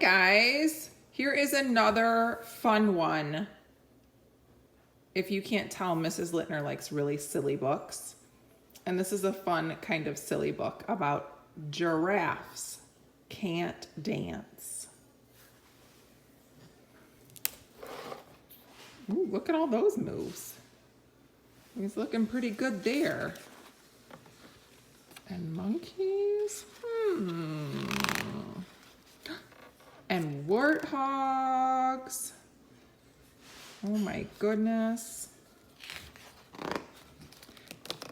guys. Here is another fun one. If you can't tell, Mrs. Littner likes really silly books. And this is a fun kind of silly book about giraffes can't dance. Ooh, look at all those moves. He's looking pretty good there. And monkeys? And warthogs. Oh my goodness.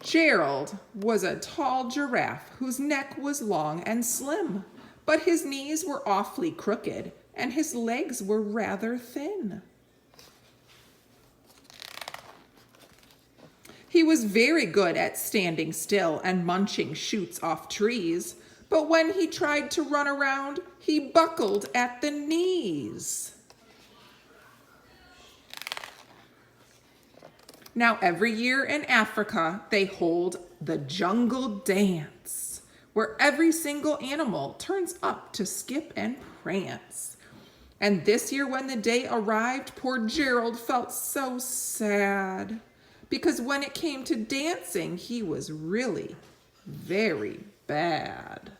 Gerald was a tall giraffe whose neck was long and slim, but his knees were awfully crooked and his legs were rather thin. He was very good at standing still and munching shoots off trees, but when he tried to run around, he buckled at the knees. Now, every year in Africa, they hold the jungle dance, where every single animal turns up to skip and prance. And this year when the day arrived, poor Gerald felt so sad, because when it came to dancing, he was really very bad.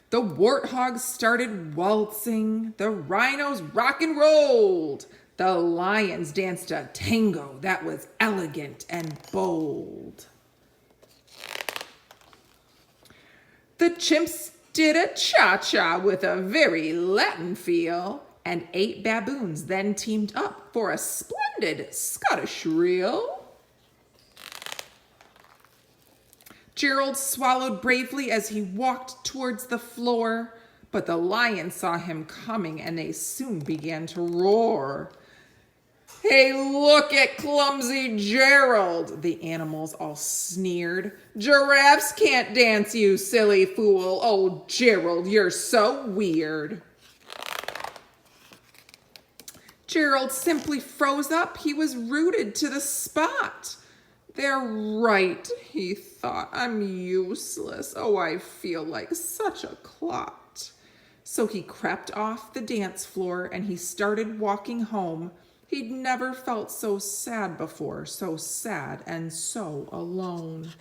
The warthogs started waltzing, the rhinos rock and rolled, the lions danced a tango that was elegant and bold. The chimps did a cha-cha with a very Latin feel, and 8 baboons then teamed up for a splendid Scottish reel. Gerald swallowed bravely as he walked towards the floor, but the lions saw him coming and they soon began to roar. "Hey, look at clumsy Gerald," the animals all sneered. "Giraffes can't dance, you silly fool. Oh, Gerald, you're so weird." Gerald simply froze up. He was rooted to the spot. "They're right," he thought. "I'm useless. Oh, I feel like such a clot." So he crept off the dance floor and he started walking home. He'd never felt so sad before, so sad and so alone.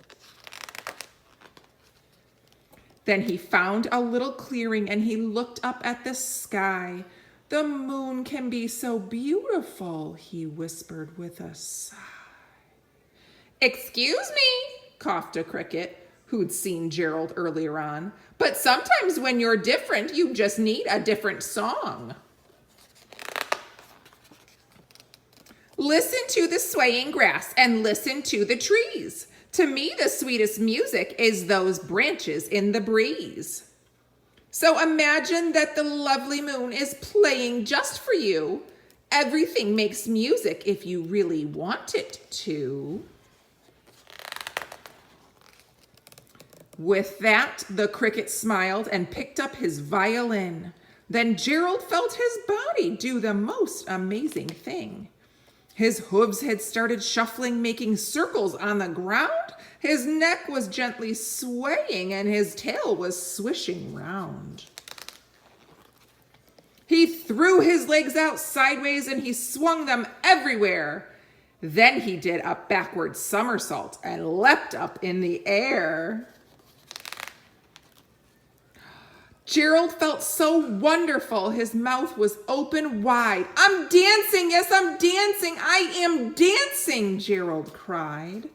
Then he found a little clearing and he looked up at the sky. "The moon can be so beautiful," he whispered with a sigh. "Excuse me," coughed a cricket who'd seen Gerald earlier on, "but sometimes when you're different, you just need a different song." "Listen to the swaying grass and listen to the trees. To me, the sweetest music is those branches in the breeze. So imagine that the lovely moon is playing just for you. Everything makes music if you really want it to." With that, the cricket smiled and picked up his violin. Then Gerald felt his body do the most amazing thing. His hooves had started shuffling, making circles on the ground. His neck was gently swaying and his tail was swishing round. He threw his legs out sideways and he swung them everywhere. Then he did a backward somersault and leapt up in the air. Gerald felt so wonderful. His mouth was open wide. "I'm dancing, yes, I'm dancing. I am dancing," Gerald cried.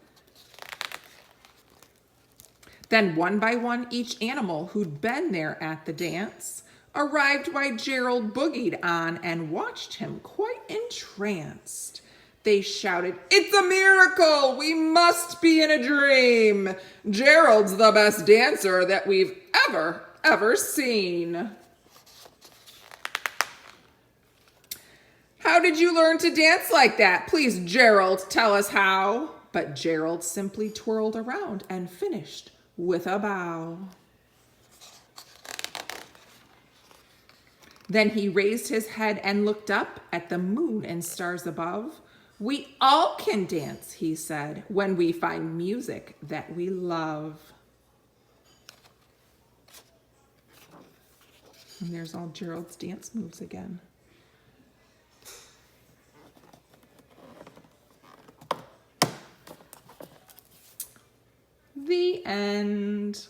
Then one by one, each animal who'd been there at the dance arrived while Gerald boogied on and watched him quite entranced. They shouted, "It's a miracle! We must be in a dream! Gerald's the best dancer that we've ever seen." "How did you learn to dance like that? Please, Gerald, tell us how." But Gerald simply twirled around and finished with a bow. Then he raised his head and looked up at the moon and stars above. "We all can dance," he said, "when we find music that we love." And there's all Gerald's dance moves again. The end.